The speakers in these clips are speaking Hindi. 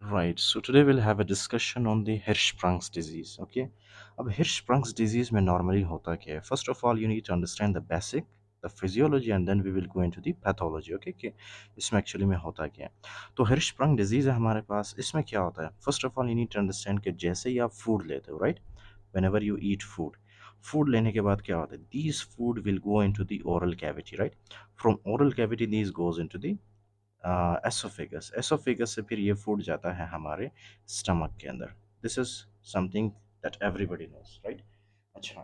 Right. So today we'll have a discussion on the Hirschsprung's disease. Okay. अब Hirschsprung's disease में normally होता क्या है? First of all, you need to understand the basic, the physiology, and then we will go into the pathology. Okay. कि इसमें actually में होता क्या है? तो Hirschsprung disease है हमारे पास. इसमें क्या होता है? First of all, you need to understand कि जैसे ही आप food लेते हो, right? Whenever you eat food, food लेने के बाद क्या होता है? These food will go into the oral cavity, right? From oral cavity, these goes into the oesophagus. Oesophagus से फिर ये फूड जाता है हमारे स्टमक के अंदर. This is something that everybody knows, right? अच्छा,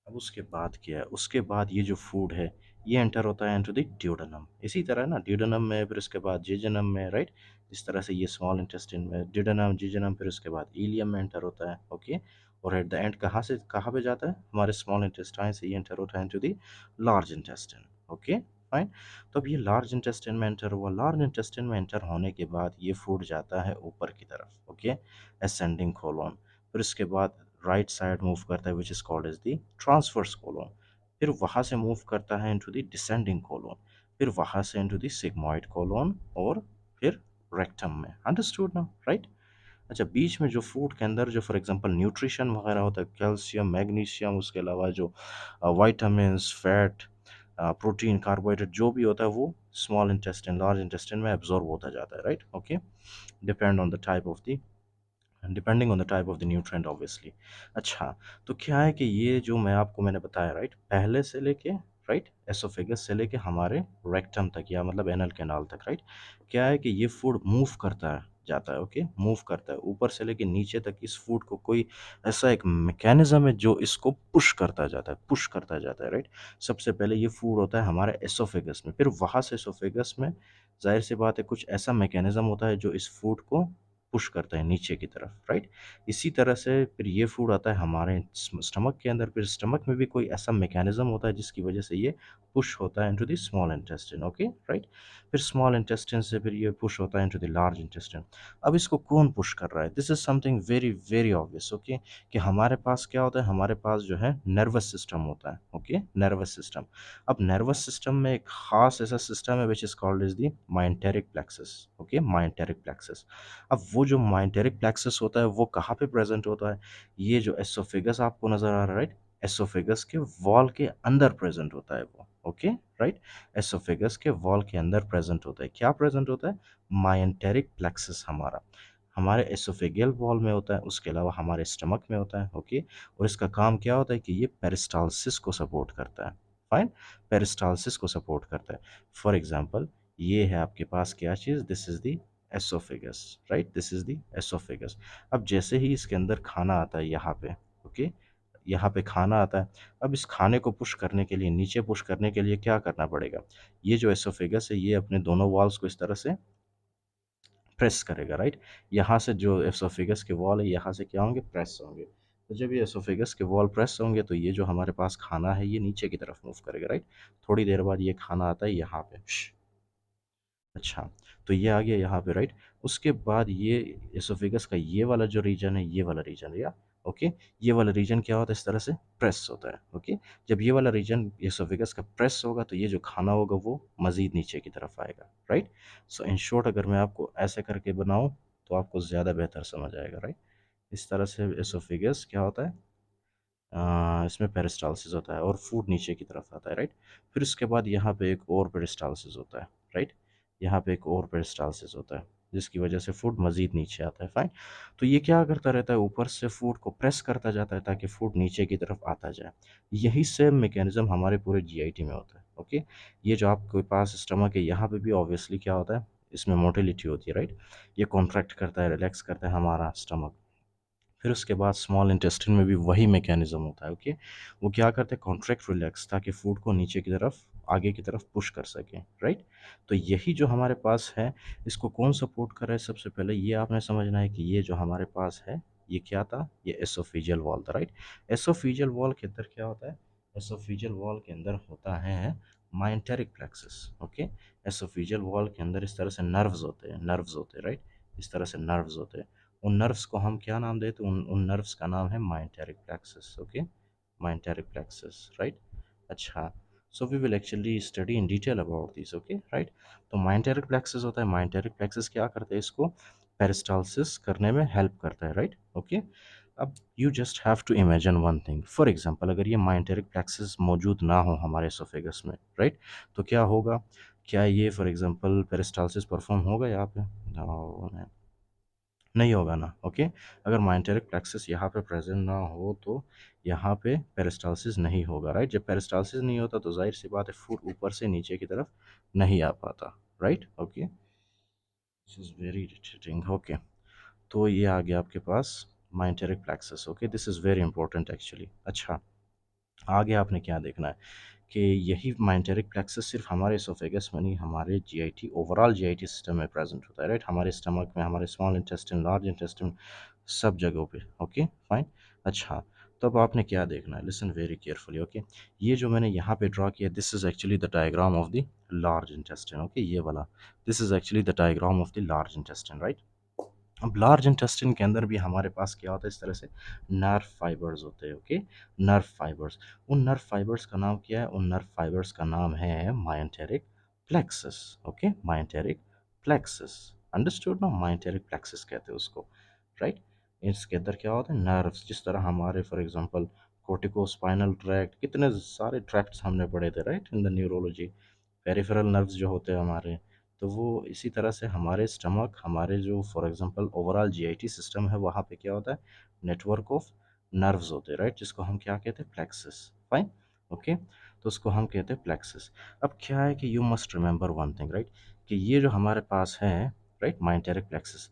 अब उसके बाद क्या है? उसके बाद ये जो फूड है ये एंटर होता है इनटू द ड्यूडेनम. इसी तरह ना ड्यूडेनम में, फिर उसके बाद जिजनम में, राइट? इस तरह से ये स्मॉल इंटेस्टाइन में ड्यूडेनम, जिजनम, फिर उसके बाद इलियम में एंटर होता है. ओके. और एट द एंड कहाँ से कहाँ पे जाता है? हमारे स्मॉल इंटेस्टाइन से ये एंटर होता है into the large intestine. Okay, fine. तो अब ये लार्ज इंटेस्टाइन में एंटर हुआ. लार्ज इंटेस्टाइन में एंटर होने के बाद ये फूड जाता है ऊपर की तरफ. Okay, ascending colon. फिर उसके बाद राइट साइड मूव करता है which is called as the transverse colon. फिर वहाँ से मूव करता है इनटू द डिसेंडिंग कोलोन. फिर वहाँ से इनटू द सिग्मॉइड कोलोन और फिर रेक्टम में. अंडरस्टूड ना, राइट? अच्छा, बीच में जो फूड के अंदर जो फॉर एग्जांपल न्यूट्रिशन वगैरह होता है, कैल्शियम, मैग्नीशियम, उसके अलावा जो विटामिन्स, फैट, प्रोटीन, कार्बोहाइड्रेट जो भी होता है वो स्मॉल इंटेस्टाइन, लार्ज इंटेस्टाइन में एब्जॉर्ब होता जाता है, right? Okay, depend on the type of the depending on the type of the nutrient obviously. अच्छा, तो क्या है कि ये जो मैंने बताया, राइट, पहले से लेके, राइट, एसोफेगस से लेके हमारे रेक्टम तक या मतलब एनल कैनाल तक, राइट, क्या है कि ये फूड मूव करता है, जाता है. ओके, मूव करता है ऊपर से लेके नीचे तक. इस फूड को कोई ऐसा एक मैकेनिज्म है जो इसको पुश करता जाता है, पुश करता जाता है, राइट? सबसे पहले ये फूड होता है हमारे एसोफेगस में, फिर वहाँ से एसोफेगस में जाहिर सी बात है कुछ ऐसा मैकेनिज्म होता है जो इस फूड को पुश करता है नीचे की तरफ, राइट? इसी तरह से फिर ये फूड आता है हमारे स्टमक के अंदर. फिर स्टमक में भी कोई ऐसा मैकेनिज्म होता है जिसकी वजह से ये पुश होता है into the small intestine. Okay, right? फिर स्मॉल इंटेस्टाइन से फिर ये पुश होता है इनटू द लार्ज इंटेस्टाइन. अब इसको कौन पुश कर रहा है? This is something very very obvious. Okay, कि हमारे पास क्या होता है? हमारे पास जो है नर्वस सिस्टम होता है. Okay, nervous system. अब नर्वस सिस्टम में एक खास ऐसा सिस्टम है which is called is the myenteric plexus. Okay, myenteric plexus. अब वो जो माइंटेरिक प्लेक्सस होता है वो कहाँ पे प्रेजेंट होता है? ये जो एसोफेगस आपको नज़र आ रहा है, राइट? एसोफेगस के वॉल के अंदर प्रेजेंट होता है वो. Okay, right? एसोफेगस के वॉल के अंदर प्रेजेंट होता है. क्या प्रेजेंट होता है? माइंटेरिक प्लेक्सस हमारा हमारे एसोफेगियल वॉल में होता है. उसके अलावा हमारे स्टमक में होता है. ओके, और इसका काम क्या होता है कि ये पेरिस्टालसिस को सपोर्ट करता है. फाइन, पेरिस्टालसिस को सपोर्ट करता है. फॉर एग्जांपल, ये है आपके पास क्या चीज़? This is the oesophagus, right? This is the oesophagus. अब जैसे ही इसके अंदर खाना आता है यहाँ पे, ओके, यहाँ पे खाना आता है. अब इस खाने को पुश करने के लिए, नीचे पुश करने के लिए क्या करना पड़ेगा? ये जो एसोफेगस है ये अपने दोनों वॉल्स को इस तरह से प्रेस करेगा, राइट? यहाँ से जो एसोफेगस के वॉल है यहाँ से क्या होंगे? प्रेस होंगे. तो जब ये एसोफेगस के वॉल प्रेस होंगे तो ये जो हमारे पास खाना है ये नीचे की तरफ मूव करेगा, राइट? थोड़ी देर बाद ये खाना आता है यहाँ पे. अच्छा, तो ये आ गया यहाँ पे, राइट? उसके बाद ये एसोफेगस का ये वाला जो रीजन है, ये वाला रीजन, या ओके, ये वाला रीजन क्या होता है? इस तरह से प्रेस होता है. ओके, जब ये वाला रीजन एसोफेगस का प्रेस होगा तो ये जो खाना होगा वो मज़ीद नीचे की तरफ आएगा, राइट? सो इन शॉर्ट अगर मैं आपको ऐसे करके बनाऊँ तो आपको ज़्यादा बेहतर समझ आएगा, राइट? इस तरह से एसोफेगस क्या होता है? इसमें पेरिस्टालसिस होता है और फूड नीचे की तरफ आता है, राइट? फिर उसके बाद यहाँ पे एक और पेरिस्टालसिस होता है, राइट? यहाँ पे एक और पेरिस्टालसिस होता है जिसकी वजह से फूड मज़ीद नीचे आता है. फाइन. तो ये क्या करता रहता है? ऊपर से फूड को प्रेस करता जाता है ताकि फूड नीचे की तरफ आता जाए. यही सेम मैकेनिज्म हमारे पूरे जीआईटी में होता है. ओके, ये जो आपके पास स्टमक है यहाँ पे भी ऑब्वियसली क्या होता है? इसमें मोटिलिटी होती है, राइट? ये कॉन्ट्रैक्ट करता है, रिलैक्स करता है हमारा स्टमक. फिर उसके बाद स्मॉल इंटेस्टाइन में भी वही मैकेनिज्म होता है. ओके, वो क्या करते हैं? कॉन्ट्रैक्ट, रिलैक्स, ताकि फूड को नीचे की तरफ, आगे की तरफ पुश कर सकें, राइट? तो यही जो हमारे पास है, इसको कौन सपोर्ट कर रहा है? सबसे पहले ये आपने समझना है कि ये जो हमारे पास है ये क्या था? ये एसोफिजियल वॉल था, राइट? एसोफिजियल वॉल के अंदर क्या होता है? एसोफिजियल वॉल के अंदर होता है माइंटेरिक प्लेक्सस. ओके, एसोफिजियल वॉल के अंदर इस तरह से नर्व्स होते हैं, नर्व्स होते हैं, राइट? इस तरह से नर्व्स होते हैं. उन नर्व्स को हम क्या नाम देते हैं? उन उन नर्व्स का नाम है myenteric plexus. Okay, myenteric plexus, right? अच्छा, so we will actually study in detail about this. Okay, right? तो माइंटेरिक प्लेक्सस होता है. माइंटेरिक प्लेक्सस क्या करते हैं? इसको पेरिस्टालसिस करने में हेल्प करता है, राइट, ओके। अब you just have to imagine one thing, for example अगर ये माइंटेरिक प्लेक्सस मौजूद ना हो हमारे एसोफेगस में, राइट, तो क्या होगा, क्या ये फॉर एग्जांपल पेरिस्टालसिस परफॉर्म होगा यहाँ पे? No, नहीं होगा ना, ओके। अगर माइंटेरिक प्लेक्सस यहाँ पे प्रेजेंट ना हो तो यहाँ पे पेरिस्टालसिस नहीं होगा, राइट। जब पेरिस्टालसिस नहीं होता तो जाहिर सी बात है फूड ऊपर से नीचे की तरफ नहीं आ पाता, right, okay. This is very irritating, okay. तो ये आ गया आपके पास myenteric plexus, okay, this is very important actually. अच्छा, आगे आपने क्या देखना है कि यही माइंटेरिक प्लेक्सस सिर्फ हमारे एसोफेगस में नहीं, हमारे जीआईटी, ओवरऑल जीआईटी सिस्टम में प्रेजेंट होता है, राइट, हमारे स्टमक में, हमारे स्मॉल इंटेस्टिन, लार्ज इंटेस्टिन, सब जगहों पे, ओके, फाइन। अच्छा, तो अब आपने क्या देखना है, लिसन वेरी केयरफुली, ओके। ये जो मैंने यहाँ पे ड्रॉ किया, this is actually the diagram of the large intestine, okay, ये वाला, this is actually the diagram of the large intestine, right. अब लार्ज इंटेस्टिन के अंदर भी हमारे पास क्या होता है, इस तरह से नर्व फाइबर्स होते हैं, ओके, नर्व फाइबर्स। उन नर्व फाइबर्स का नाम क्या है? उन नर्व फाइबर्स का नाम है मायोटेरिक प्लेक्सस, ओके, मायोटेरिक प्लेक्सस, अंडरस्टूड ना, मायोटेरिक प्लेक्सस कहते हैं उसको, राइट। इसके अंदर क्या होता है, नर्व्स, जिस तरह हमारे for example cortico spinal tract, कितने सारे ट्रैक्ट्स हमने पढ़े थे, right, in the neurology, peripheral nerves जो होते हैं हमारे, तो वो इसी तरह से हमारे स्टमक, हमारे जो for example overall JIT system है, वहाँ पे क्या होता है, नेटवर्क ऑफ नर्व्स होते हैं, राइट, जिसको हम क्या कहते हैं, प्लेक्सस, फाइन, ओके। तो उसको हम कहते हैं प्लेक्सस। अब क्या है कि you must remember one thing, right, कि ये जो हमारे पास है, राइट, माइंटेरिक प्लेक्सस,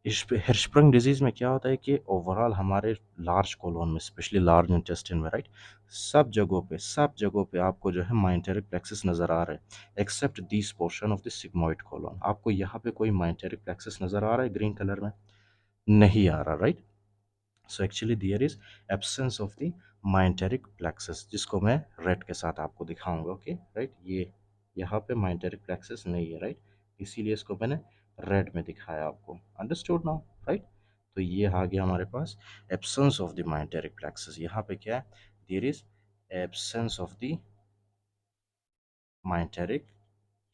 हिर्शस्प्रंग डिजीज में क्या होता है कि ओवरऑल हमारे लार्ज कोलोन में, स्पेशली लार्ज इंटेस्टिन में, राइट, सब जगहों पे आपको जो है माइंटेरिक प्लेक्सस नज़र आ रहा है, except this portion of the sigmoid colon. आपको यहाँ पे कोई माइंटेरिक प्लेक्सस नज़र आ रहा है ग्रीन कलर में? नहीं आ रहा, right. So actually there is absence of the myenteric plexus, जिसको मैं रेड के साथ आपको दिखाऊंगा, ओके, राइट। ये यहाँ पे माइंटेरिक प्लेक्सस नहीं है, राइट, इसीलिए इसको मैंने रेड में दिखाया आपको, अंडरस्टूड नाउ, राइट। तो ये आ गया हमारे पास absence of the myenteric plexus. यहाँ पे क्या है, there is absence of the myenteric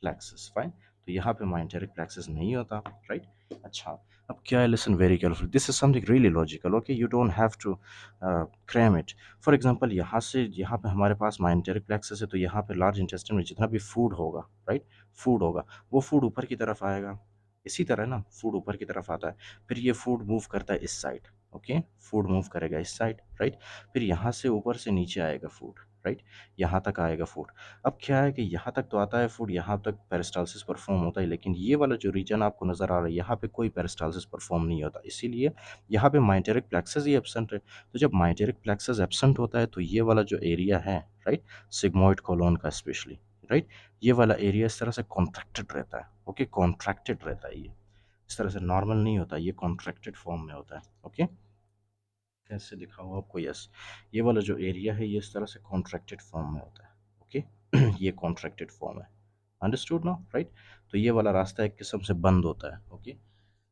plexus, fine. तो यहाँ पे माइंटेरिक प्लेक्सस नहीं होता, राइट। अच्छा, अब क्या है, listen very careful, this is something really logical, okay, you don't have to cram it. For example यहाँ से, यहाँ पे हमारे पास माइंटेरिक प्लेक्सस है, तो यहाँ पे लार्ज इंटेस्टाइन में जितना भी फूड होगा, राइट, फूड होगा, वो फूड ऊपर की तरफ आएगा, इसी तरह ना, फूड ऊपर की तरफ आता है, फिर ये फूड मूव करता है इस साइड, ओके, फूड मूव करेगा इस साइड, राइट, फिर यहाँ से ऊपर से नीचे आएगा फूड, राइट, यहाँ तक आएगा फूड। अब क्या है कि यहाँ तक तो आता है फूड, यहाँ तक पेरिस्टालसिस परफॉर्म होता है, लेकिन ये वाला जो रीजन आपको नज़र आ रहा है, यहाँ पे कोई पेरिस्टालसिस परफॉर्म नहीं होता, इसीलिए यहाँ पे माइंटेरिक प्लेक्सस ही एब्सेंट है। तो जब माइंटेरिक प्लेक्सस एब्सेंट होता है तो ये वाला जो एरिया है, राइट, सिग्मोइड कोलोन का स्पेशली, राइट, ये वाला एरिया इस तरह से कॉन्ट्रैक्टेड रहता है, ओके, कॉन्ट्रैक्टेड रहता है, ये इस तरह से नॉर्मल नहीं होता, ये कॉन्ट्रैक्टेड फॉर्म में होता है, ओके। कैसे दिखाऊँ आपको, यस, ये वाला जो एरिया है ये इस तरह से कॉन्ट्रैक्टेड फॉर्म में होता है, ओके। ये कॉन्ट्रैक्टेड फॉर्म है, अंडरस्टूड नाउ, राइट। तो ये वाला रास्ता एक किस्म से बंद होता है, ओके।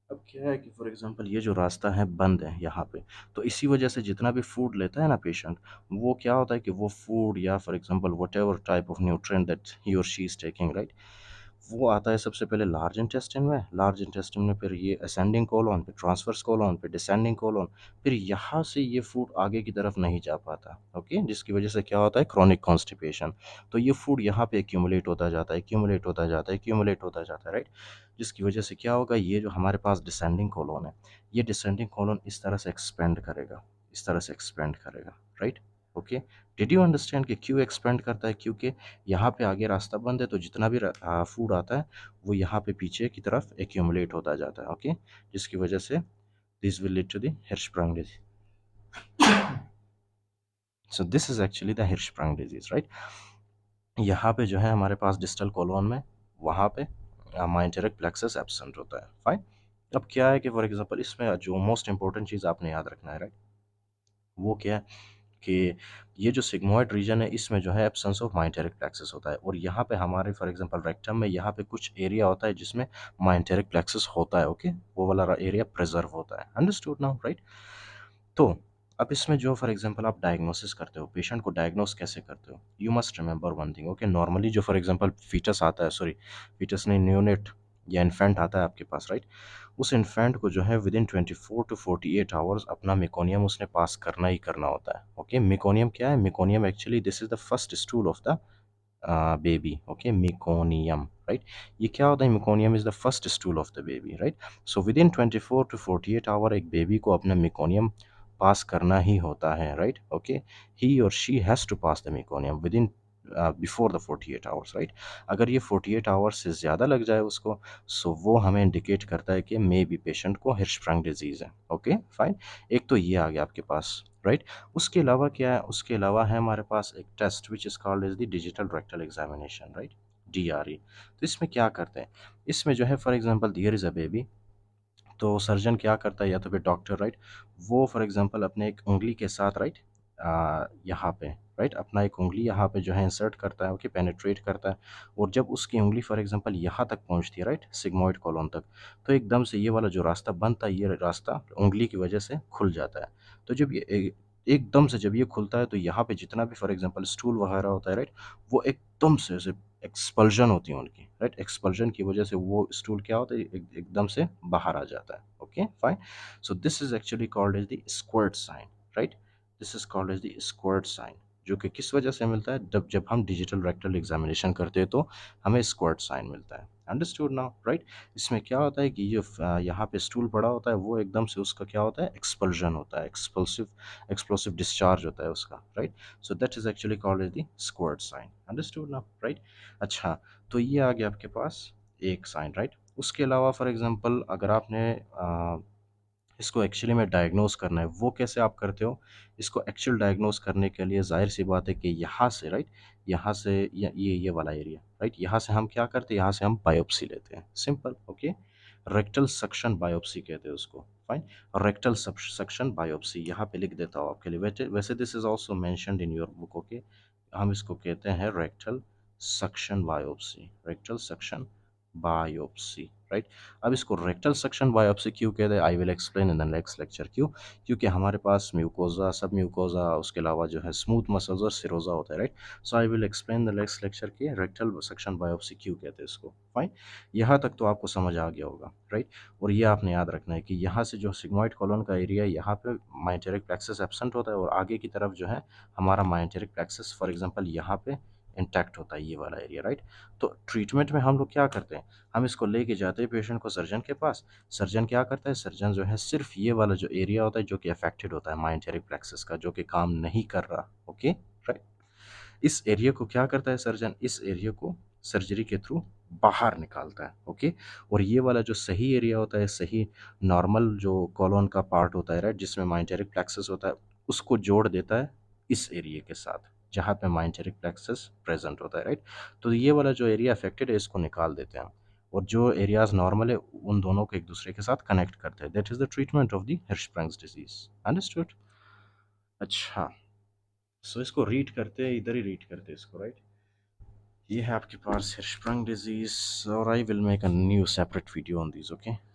अब क्या है कि फॉर एग्जांपल ये जो रास्ता है बंद है यहाँ पे, तो इसी वजह से जितना भी फूड लेता है ना पेशेंट, वो क्या होता है कि वो फूड या for example what ever type of nutrient that he और शी इज टेकिंग, राइट, वो आता है सबसे पहले लार्ज इंटेस्टिन में, लार्ज इंटेस्टिन में फिर ये असेंडिंग कोलोन, फिर ट्रांसवर्स कोलोन, फिर डिसेंडिंग कोलोन, फिर यहाँ से ये फूड आगे की तरफ नहीं जा पाता, ओके, जिसकी वजह से क्या होता है, क्रॉनिक कॉन्स्टिपेशन। तो ये फूड यहाँ पे एक्यूमुलेट होता जाता है, एक्यूमुलेट होता जाता है, एक्यूमुलेट होता जाता है, राइट, जिसकी वजह से क्या होगा, ये जो हमारे पास डिसेंडिंग कोलोन है, ये डिसेंडिंग कोलोन इस तरह से एक्सपेंड करेगा, इस तरह से एक्सपेंड करेगा, right, okay. Did you understand कि क्यों एक्सपेंड करता है? क्योंकि यहाँ पे आगे रास्ता बंद है, तो जितना भी फूड आता है वो यहाँ पे पीछे की तरफ एक्यूमुलेट होता जाता है, ओके, जिसकी वजह से this will lead to the Hirschsprung disease. So this is actually the Hirschsprung disease, right. यहाँ पे जो है हमारे पास डिस्टल कोलोन में, वहाँ पे माइंटेरिक प्लेक्सस एब्सेंट होता है, फाइन। अब क्या है कि फॉर एग्जांपल इसमें जो मोस्ट इंपॉर्टेंट चीज़ आपने याद रखना है, राइट, वो क्या है कि ये जो सिग्मोइड रीजन है इसमें जो है एब्सेंस ऑफ माइंटेरिक प्लेक्सस होता है, और यहाँ पे हमारे फॉर एग्जांपल रेक्टम में यहाँ पे कुछ एरिया होता है जिसमें माइंटेरिक प्लेक्सस होता है, ओके, वो वाला एरिया प्रिजर्व होता है, अंडरस्टूड नाउ, राइट। तो अब इसमें जो फॉर एग्जांपल आप डायग्नोसिस करते हो, पेशेंट को डायग्नोस कैसे करते हो, you must remember one thing, okay. Normally जो फॉर एग्जांपल फीटस आता है, सॉरी, फीटस नहीं, न्यूनेट या इन्फेंट आता है आपके पास, राइट, उस इन्फेंट को जो है विद इन 24 to 48 आवर्स अपना मेकोनियम उसने पास करना ही करना होता है। ओके, मेकोनियम क्या है? Meconium actually this is the first stool of the baby. Okay, meconium, right? ये क्या होता है? meconium is the first stool of the baby, right? So within 24 to 48 hour एक बेबी को अपना meconium पास करना ही होता है, right? Okay, he or she has to pass the meconium within before the 48 hours, right? अगर ये 48 आवर्स से ज़्यादा लग जाए उसको, सो वो हमें इंडिकेट करता है कि मे बी पेशेंट को हिर्शस्प्रंग डिजीज़ है। Okay, fine. एक तो ये आ गया आपके पास, राइट? उसके अलावा क्या है? उसके अलावा है हमारे पास एक test which is called as the digital rectal examination, right? DRE। तो इसमें क्या करते हैं? इसमें जो है for example there is a baby, तो सर्जन क्या करता है या तो फिर डॉक्टर, राइट? वो फॉर एग्जांपल अपने एक उंगली के साथ, राइट, यहाँ पे, राइट, अपना एक उंगली यहाँ पे जो है इंसर्ट करता है, ओके, पेनिट्रेट करता है। और जब उसकी उंगली फॉर एग्जांपल यहाँ तक पहुँचती है, राइट, सिग्मोइड कॉलोन तक, तो एकदम से ये वाला जो रास्ता बंद था, ये रास्ता उंगली की वजह से खुल जाता है। तो जब ये एकदम से जब ये खुलता है, तो यहाँ पे जितना भी फॉर एग्जांपल स्टूल वगैरह होता है, राइट, वो एकदम से ऐसे एक्सपल्जन होती है उनकी, राइट? एक्सपल्जन की वजह से वो स्टूल क्या होता है? एकदम से बाहर आ जाता है। Okay, fine. So this is actually called as the squirt sign, right? This is called as the squirt sign, जो कि किस वजह से मिलता है? जब जब हम डिजिटल रेक्टल एग्जामिनेशन करते हैं तो हमें स्क्वर्ट साइन मिलता है। Understood now, right? इसमें क्या होता है कि जो यहाँ पे स्टूल पड़ा होता है, वो एकदम से उसका क्या होता है? एक्सपल्जन होता है, एक्सप्लोसिव डिस्चार्ज होता है उसका, right? So that is actually called as the squirt sign. Understood now, right? अच्छा, तो ये आ गया आपके पास एक साइन, राइट? उसके अलावा फॉर एग्जांपल अगर आपने इसको एक्चुअली में डायग्नोज करना है, वो कैसे आप करते हो? इसको एक्चुअल डायग्नोज करने के लिए ज़ाहिर सी बात है कि यहाँ से, राइट, यहाँ से ये वाला एरिया, राइट, यहाँ से हम क्या करते हैं? यहाँ से हम बायोप्सी लेते हैं, simple. Okay, rectal suction biopsy कहते हैं उसको, फाइन। रेक्टल सक्शन बायोप्सी यहाँ पे लिख देता हूँ आपके लिए। वैसे वैसे this is also mentioned in your book. Okay, हम इसको कहते हैं rectal suction biopsy, rectal suction biopsy, right? अब इसको रेक्टल सक्शन बायोप्सी क्यों कहते हैं? I will explain in the next lecture. क्यों? क्योंकि हमारे पास म्यूकोजा, सब म्यूकोजा, उसके अलावा जो है स्मूथ मसल्स और सिरोजा होता है, right? So I will explain the next lecture कि रेक्टल सक्शन बायोप्सी क्यों कहते हैं इसको, फाइन। यहाँ तक तो आपको समझ आ गया होगा, राइट? और ये आपने याद रखना है कि यहाँ से जो सिग्मोइड कॉलोन का एरिया है, यहाँ पे माइंटेरिक प्लेक्सस एब्सेंट होता है, और आगे की तरफ जो है हमारा माइंटेरिक प्लेक्सस फॉर एग्जांपल यहाँ पे इंटैक्ट होता है, ये वाला एरिया, राइट? तो ट्रीटमेंट में हम लोग क्या करते हैं? हम इसको लेके जाते हैं पेशेंट को सर्जन के पास। सर्जन क्या करता है? सर्जन जो है सिर्फ ये वाला जो एरिया होता है जो कि अफेक्टेड होता है माइंटेरिक प्लेक्सस का, जो कि काम नहीं कर रहा, ओके, राइट, इस एरिया को क्या करता है सर्जन? इस एरिया को सर्जरी के थ्रू बाहर निकालता है, ओके। और ये वाला जो सही एरिया होता है, सही नॉर्मल जो कॉलोन का पार्ट होता है, राइट, जिसमें माइंटेरिक प्लेक्सस होता है, उसको जोड़ देता है इस एरिया के साथ जहाँ पे माइंटेरिक प्लेक्सस प्रेजेंट होता है, राइट। तो ये वाला जो एरिया अफेक्टेड है, इसको निकाल देते हैं, और जो एरियाज नॉर्मल है उन दोनों को एक दूसरे के साथ कनेक्ट करते हैं। That is the treatment of the Hirschsprung's disease. Understood? अच्छा, सो इसको रीड करते हैं, इधर ही रीड करते हैं इसको, राइट? ये है आपके पास हिर्शस्प्रंग डिजीज, और I will make a new separate video on this, okay.